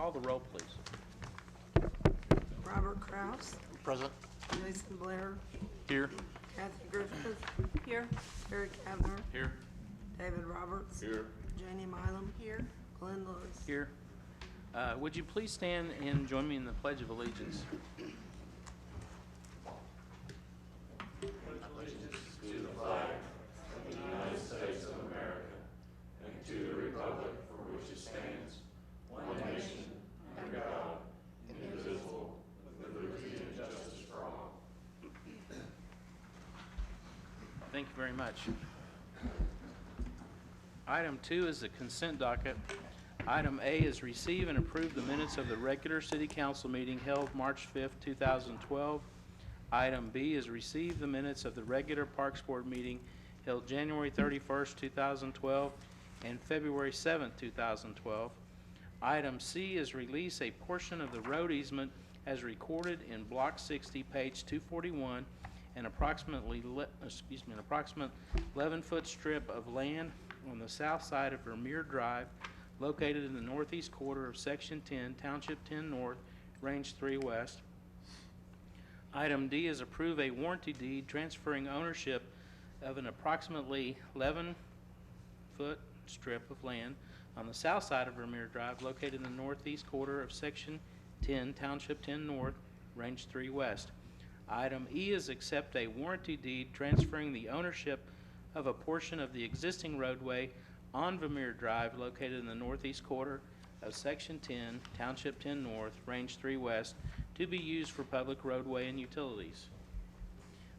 call the roll, please? Robert Kraus, Present. Jason Blair, Here. Kathy Griffith, Here. Terry Kavner, Here. David Roberts, Here. Janie Mylum, Here. Glenn Lewis. Here. Would you please stand and join me in the Pledge of Allegiance? Thank you very much. Item 2 is the consent docket. Item A is receive and approve the minutes of the regular city council meeting held March 5th, 2012. Item B is receive the minutes of the regular Parks Board meeting held January 31st, 2012 and February 7th, 2012. Item C is release a portion of the road easement as recorded in Block 60, page 241, an approximate 11-foot strip of land on the south side of Vermeer Drive, located in the northeast quarter of Section 10, Township 10 North, Range 3 West. Item D is approve a warranty deed transferring ownership of an approximately 11-foot strip of land on the south side of Vermeer Drive, located in the northeast quarter of Section 10, Township 10 North, Range 3 West. Item E is accept a warranty deed transferring the ownership of a portion of the existing roadway on Vermeer Drive, located in the northeast quarter of Section 10, Township 10 North, Range 3 West, to be used for public roadway and utilities.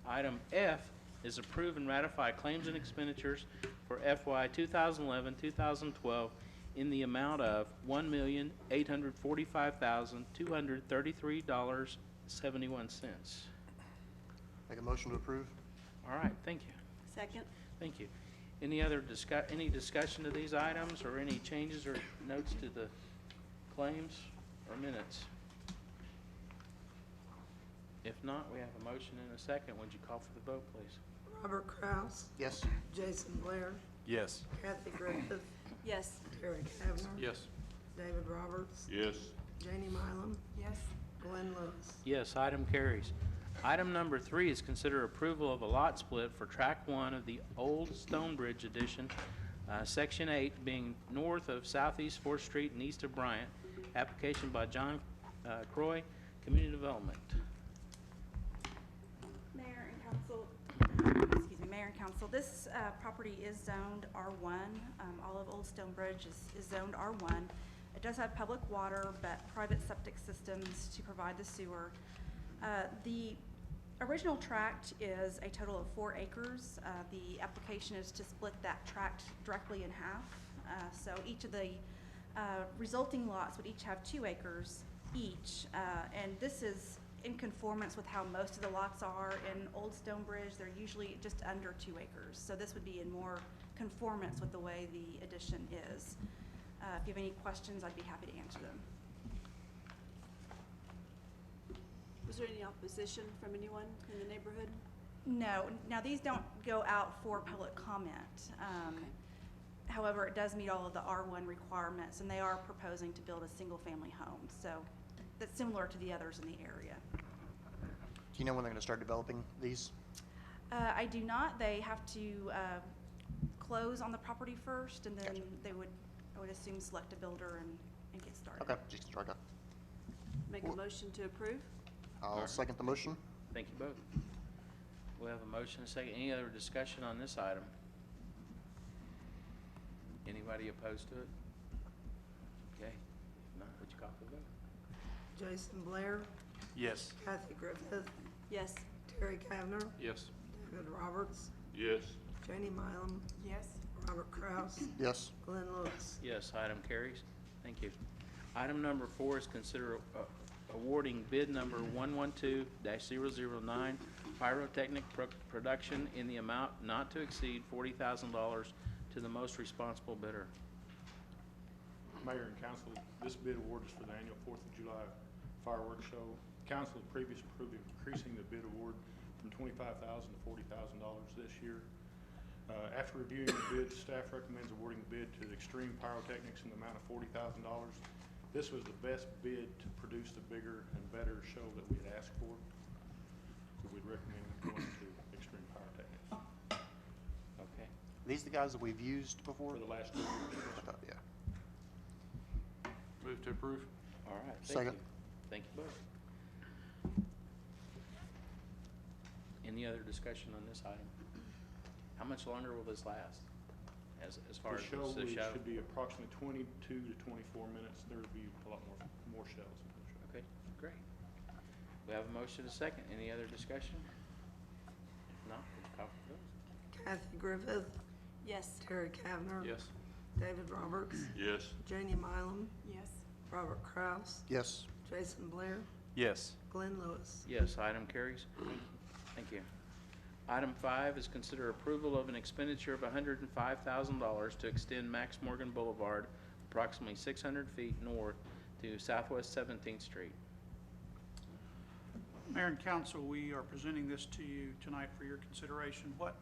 Item F is approve and ratify claims and expenditures for FY 2011-2012 in the amount of $1,845,233.71. Make a motion to approve. All right, thank you. Second. Thank you. Any discussion of these items or any changes or notes to the claims or minutes? If not, we have a motion and a second. Would you call for the vote, please? Robert Kraus, Yes. Jason Blair, Yes. Kathy Griffith, Yes. Terry Kavner, Yes. David Roberts, Yes. Janie Mylum, Yes. Glenn Lewis. Yes, item carries. Item number 3 is consider approval of a lot split for Track 1 of the Old Stonebridge Edition, Section 8, being north of Southeast 4th Street and east of Bryant. Application by John Croy, Community Development. Mayor and council, Mayor and council, this property is zoned R1. All of Old Stonebridge is zoned R1. It does have public water, but private septic systems to provide the sewer. The original tract is a total of 4 acres. The application is to split that tract directly in half. So each of the resulting lots would each have 2 acres each. And this is in conformance with how most of the lots are in Old Stonebridge. They're usually just under 2 acres. So this would be in more conformance with the way the addition is. If you have any questions, I'd be happy to answer them. Was there any opposition from anyone in the neighborhood? No. Now, these don't go out for public comment. However, it does meet all of the R1 requirements, and they are proposing to build a single-family home. So that's similar to the others in the area. Do you know when they're going to start developing these? I do not. They have to close on the property first, and then Gotcha. they would, I would assume, select a builder and get started. Okay, just start up. Make a motion to approve? I'll second the motion. Thank you both. We have a motion and a second. Any other discussion on this item? Anybody opposed to it? Okay. If not, would you call for the vote? Jason Blair, Yes. Kathy Griffith, Yes. Terry Kavner, Yes. David Roberts, Yes. Janie Mylum, Yes. Robert Kraus, Yes. Glenn Lewis. Yes, item carries. Thank you. Item number 4 is consider awarding bid number 112-009 Pyrotechnic Production in the amount not to exceed $40,000 to the most responsible bidder. Mayor and council, this bid award is for the annual 4th of July fireworks show. Council had previously approved increasing the bid award from $25,000 to $40,000 this year. After reviewing the bid, staff recommends awarding the bid to Extreme Pyrotechnics in the amount of $40,000. This was the best bid to produce the bigger and better show that we had asked for. So we'd recommend going to Extreme Pyrotechnics Okay. These the guys that we've used before? for the last 2 years. I thought, yeah. Move to approve. All right, thank Second. you. Thank you both. Any other discussion on this item? How much longer will this last? As far The as show the show? should be approximately 22 to 24 minutes. There will be a lot more shows in the show. Okay, great. We have a motion, a second. Any other discussion? If not, would you call for the vote? Kathy Griffith, Yes. Terry Kavner. Yes. David Roberts, Yes. Janie Mylum, Yes. Robert Kraus, Yes. Jason Blair, Yes. Glenn Lewis. Yes, item carries. Thank you. Item 5 is consider approval of an expenditure of $105,000 to extend Max Morgan Boulevard approximately 600 feet north to Southwest 17th Street. Mayor and council, we are presenting this to you tonight for your consideration. What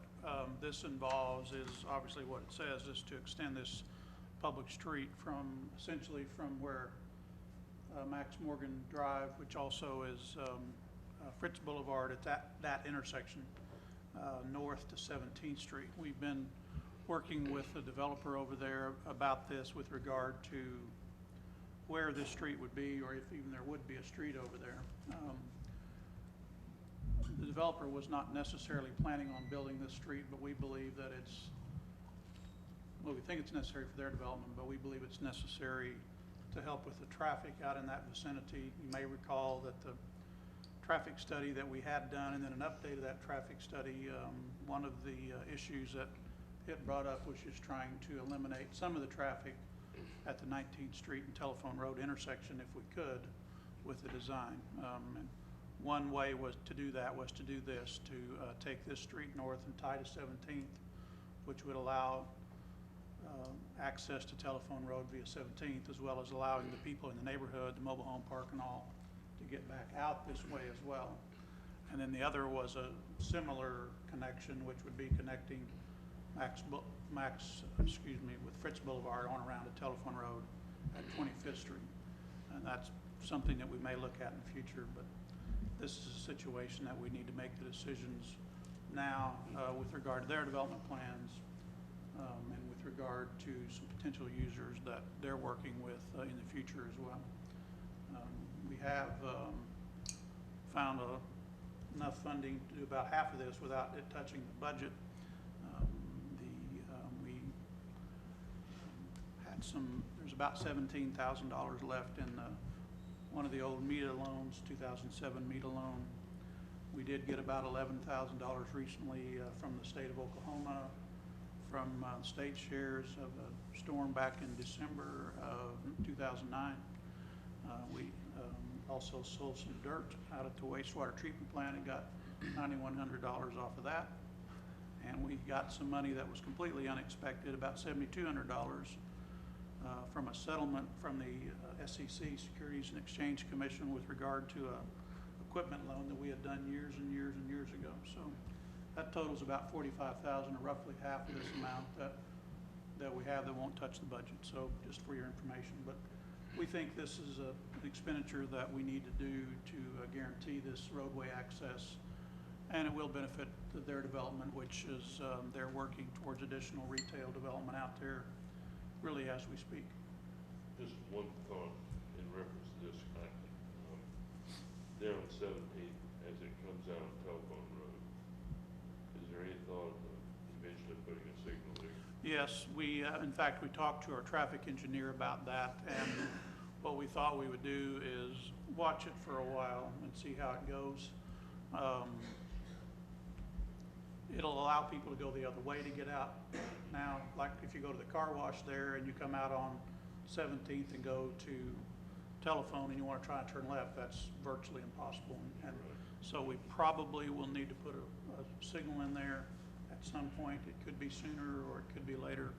this involves is obviously what it says, is to extend this public street from, essentially from where Max Morgan Drive, which also is Fritz Boulevard, at that intersection, north to 17th Street. We've been working with the developer over there about this with regard to where this street would be, or if even there would be a street over there. The developer was not necessarily planning on building this street, but we believe that we think it's necessary for their development, but we believe it's necessary to help with the traffic out in that vicinity. You may recall that the traffic study that we had done, and then an update of that traffic study, one of the issues that it brought up was just trying to eliminate some of the traffic at the 19th Street and Telephone Road intersection if we could with the design. And one way was to do that was to do this, to take this street north and tie to 17th, which would allow access to Telephone Road via 17th, as well as allowing the people in the neighborhood, the mobile home park and all, to get back out this way as well. And then the other was a similar connection, which would be connecting with Fritz Boulevard on around to Telephone Road at 25th Street. And that's something that we may look at in the future, but this is a situation that we need to make the decisions now with regard to their development plans and with regard to some potential users that they're working with in the future as well. We have found enough funding to do about half of this without it touching the budget. We had there's about $17,000 left in one of the old META loans, 2007 META loan. We did get about $11,000 recently from the state of Oklahoma, from state shares of a storm back in December of 2009. We also sold some dirt out at the wastewater treatment plant and got $9,100 off of that. And we got some money that was completely unexpected, about $7,200 from a settlement from the SEC, Securities and Exchange Commission, with regard to a equipment loan that we had done years and years and years ago. So that totals about $45,000, or roughly half of this amount that we have that won't touch the budget. So just for your information, but we think this is an expenditure that we need to do to guarantee this roadway access, and it will benefit their development, which is they're working towards additional retail development out there really as we speak. Just one thought in reference to this connecting. There on 17th, as it comes out on Telephone Road, is there any thought of eventually putting a signal there? Yes, we, in fact, we talked to our traffic engineer about that, and what we thought we would do is watch it for a while and see how it goes. It'll allow people to go the other way to get out. Now, like if you go to the car wash there and you come out on 17th and go to Telephone and you want to try and turn left, that's virtually impossible. And so we probably will need to put a signal in there at some point. It could be sooner or it could be later,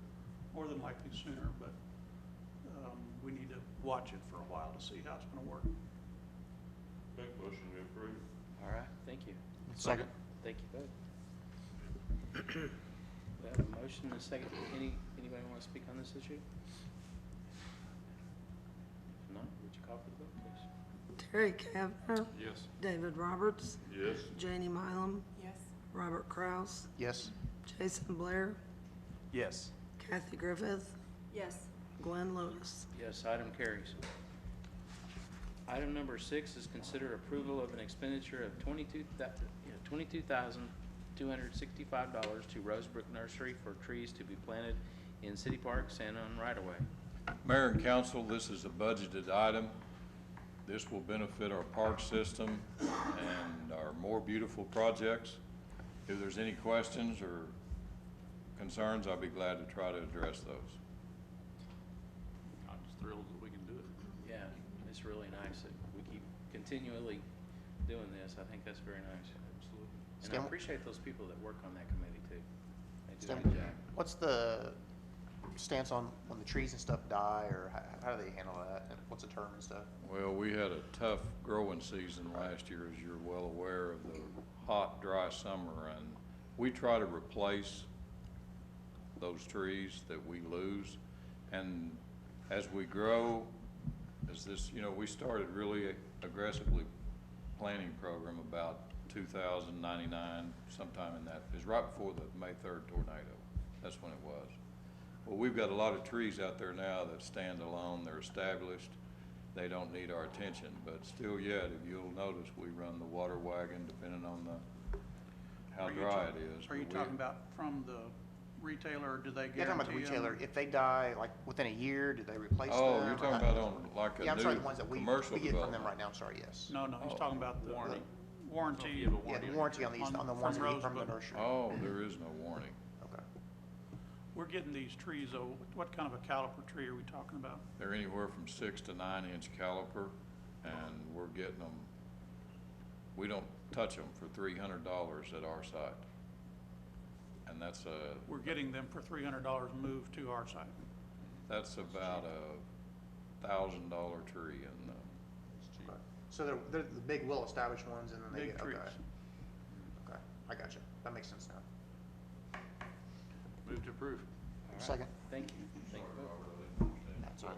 more than likely sooner, but we need to watch it for a while to see how it's going to work. Make a motion to approve. All right, thank you. Second. Thank you both. We have a motion and a second. Anybody want to speak on this issue? If not, vote, please. Terry Kavner, Yes. David Roberts, Yes. Janie Mylum, Yes. Robert Kraus, Yes. Jason Blair, Yes. Kathy Griffith, Yes. Glenn Lewis. Yes, item carries. Item number 6 is consider approval of an expenditure of $22,265 to Rosebrook Nursery for trees to be planted in City Park, Santa Ana right-of-way. Mayor and council, this is a budgeted item. This will benefit our park system and our more beautiful projects. If there's any questions or concerns, I'll be glad to try to address those. I'm just thrilled that we can do it. Yeah, it's really nice that we keep continually doing this. I think that's very nice. Absolutely. And I Stan- appreciate those people that work on that committee too. They do a Stan- good job. What's the stance on when the trees and stuff die, or how do they handle that? And what's the term and stuff? Well, we had a tough growing season last year, as you're well aware of the hot, dry summer, and we try to replace those trees that we lose. And as we grow, as this, we started really aggressively planting program about 2099, sometime in that, is right before the May 3rd tornado. That's when it was. Well, we've got a lot of trees out there now that stand alone, they're established, they don't need our attention, but still yet, if you'll notice, we run the water wagon depending on how Are you dry talk- it is. Are you But we- talking about from the retailer, or do they Yeah, talking about the guarantee 'em? retailer, if they die, like, within a year, do they replace them? Oh, you're or talking how- about on like a Yeah, I'm sorry, new the ones that we commercial get from them development? right now, I'm sorry, yes. No, he's Oh. talking about the Warranty. warranty. You have a Yeah, the warranty on these, on the from ones that we get from the Rosebrook. nursery. Oh, there is no warning. Okay. We're getting these trees, though, what kind of a caliper tree are we talking about? They're anywhere from 6 to 9 inch caliper, and we're getting them, we don't touch them for $300 at our site. And that's We're getting them for $300 moved to our site. that's about $1,000 tree, and Okay. So they're the big, well-established ones, and then they Big get, trees. okay. Okay, I got you. That makes sense now. Move to approve. All right. Second. Thank you. Thank you both. That's all.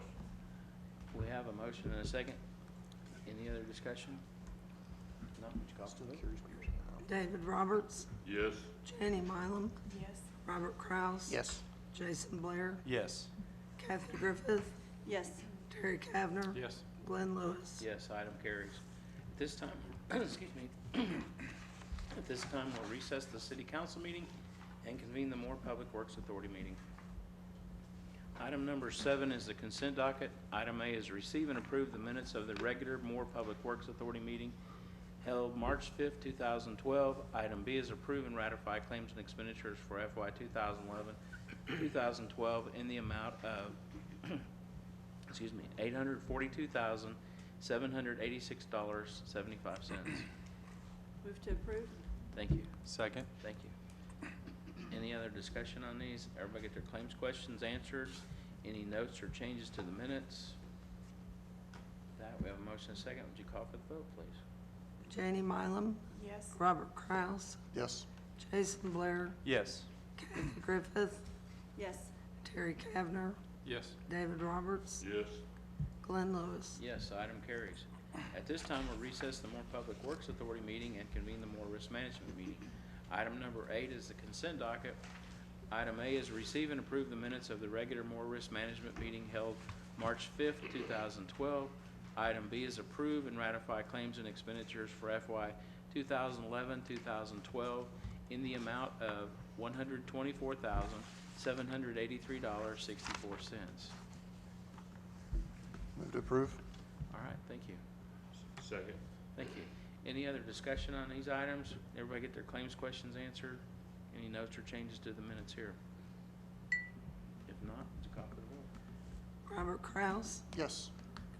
We have a motion and a second. Any other discussion? No, would you call for the vote? Curious what you're saying. David Roberts, Yes. Janie Mylum, Yes. Robert Kraus. Yes. Jason Blair, Yes. Kathy Griffith, Yes. Terry Kavner, Yes. Glenn Lewis. Yes, item carries. At this time, excuse me, at this time, we'll recess the city council meeting and convene the Moore Public Works Authority meeting. Item number 7 is the consent docket. Item A is receive and approve the minutes of the regular Moore Public Works Authority meeting held March 5th, 2012. Item B is approve and ratify claims and expenditures for FY 2011-2012 in the amount of excuse me, $842,786.75. Move to approve? Thank you, Second. thank you. Any other discussion on these? Everybody get their claims questions answered? Any notes or changes to the minutes? With that, we have a motion and a second. Would you call for the vote, please? Janie Mylum, Yes. Robert Kraus, Yes. Jason Blair, Yes. Kathy Griffith, Yes. Terry Kavner, Yes. David Roberts, Yes. Glenn Lewis. Yes, item carries. At this time, we'll recess the Moore Public Works Authority meeting and convene the Moore Risk Management meeting. Item number 8 is the consent docket. Item A is receive and approve the minutes of the regular Moore Risk Management meeting held March 5th, 2012. Item B is approve and ratify claims and expenditures for FY 2011-2012 in the amount of $124,783.64. Move to approve. All right, thank you. Second. Thank you. Any other discussion on these items? Everybody get their claims questions answered? Any notes or changes to the minutes here? If not, would you call for the vote? Robert Kraus, Yes.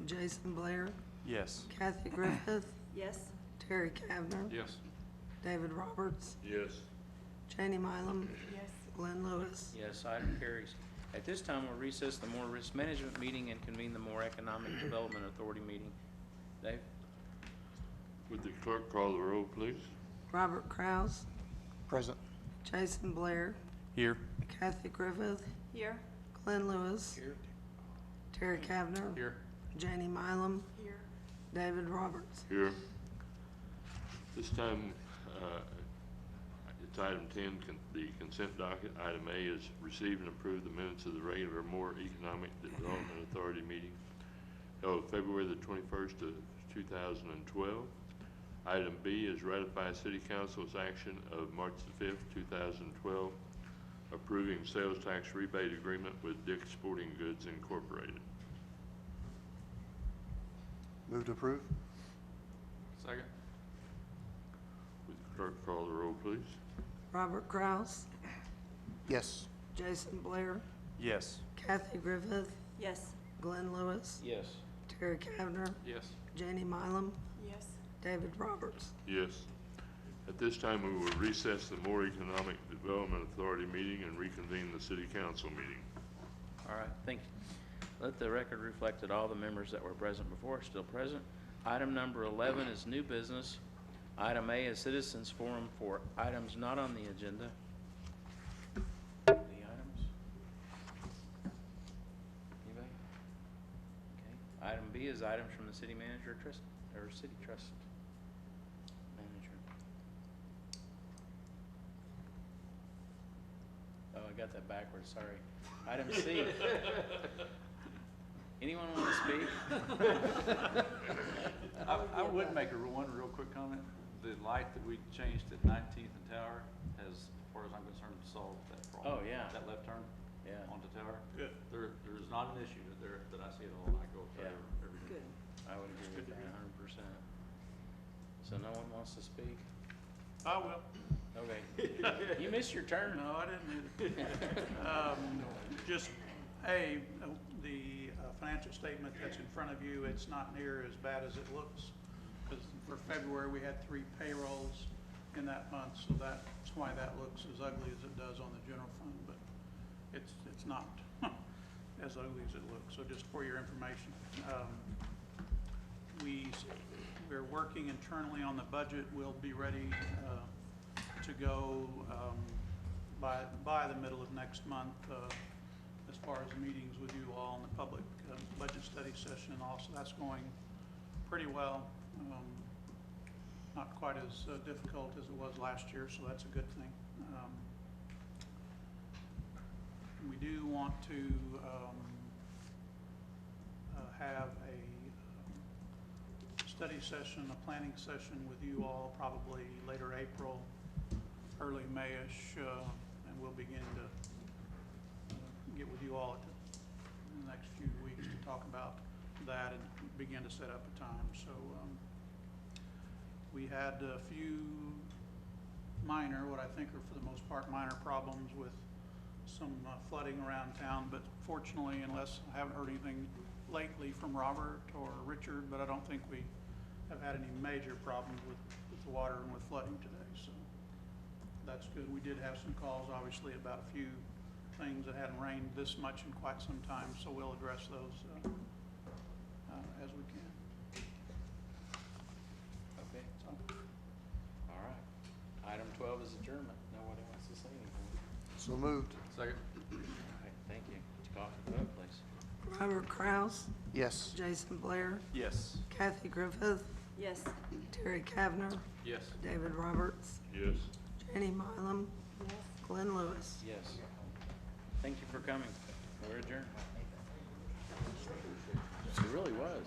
Jason Blair, Yes. Kathy Griffith, Yes. Terry Kavner, Yes. David Roberts, Yes. Janie Mylum, Yes. Glenn Lewis. Yes, item carries. At this time, we'll recess the Moore Risk Management meeting and convene the Moore Economic Development Authority meeting. Dave? Would the clerk call the roll, please? Robert Kraus, Present. Jason Blair, Here. Kathy Griffith, Here. Glenn Lewis, Here. Terry Kavner, Here. Janie Mylum, Here. David Roberts. Here. This time, it's item 10, the consent docket. Item A is receive and approve the minutes of the regular Moore Economic Development Authority meeting held February the 21st of 2012. Item B is ratify City Council's action of March the 5th, 2012, approving sales tax rebate agreement with Dick's Sporting Goods Incorporated. Move to approve? Second. Would the clerk call the roll, please? Robert Kraus, Yes. Jason Blair, Yes. Kathy Griffith, Yes. Glenn Lewis, Yes. Terry Kavner, Yes. Janie Mylum, Yes. David Roberts. Yes. At this time, we will recess the Moore Economic Development Authority meeting and reconvene the City Council meeting. All right, thank you. Let the record reflect that all the members that were present before are still present. Item number 11 is new business. Item A is citizens forum for items not on the agenda. The items? Anybody? Okay. Item B is items from the city manager trust, or city trust manager. Oh, I got that backwards, sorry. Item C. Anyone want to speak? I would make one real quick comment. The light that we changed at 19th and Tower has, as far as I'm concerned, solved that problem. Oh, yeah. That left turn Yeah. onto Tower. Good. There's not an issue there that I see at all. I go up there Yeah. every day. Good. I would agree with that 100%. So no one wants to speak? I will. Okay. You missed your turn. No, I didn't either. Just, the financial statement that's in front of you, it's not near as bad as it looks. Because for February, we had 3 payrolls in that month, so that's why that looks as ugly as it does on the general fund, but it's not as ugly as it looks, so just for your information. We're working internally on the budget. We'll be ready to go by the middle of next month as far as meetings with you all in the public budget study session and all, so that's going pretty well. Not quite as difficult as it was last year, so that's a good thing. We do want to have a study session, a planning session with you all probably later April, early May-ish, and we'll begin to get with you all in the next few weeks to talk about that and begin to set up a time. So we had a few minor, what I think are for the most part minor problems with some flooding around town, but fortunately, unless I haven't heard anything lately from Robert or Richard, but I don't think we have had any major problems with the water and with flooding today, so that's good. We did have some calls, obviously, about a few things that hadn't rained this much in quite some time, so we'll address those as we can. Okay. All right. Item 12 is adjournment. Nobody wants to say anything. So moved. Second. All right, thank you. Would you call for the vote, please? Robert Kraus, Yes. Jason Blair, Yes. Kathy Griffith, Yes. Terry Kavner, Yes. David Roberts, Yes. Jenny Mylum, Glenn Lewis. Yes. Thank you for coming. We're adjourned. It really was.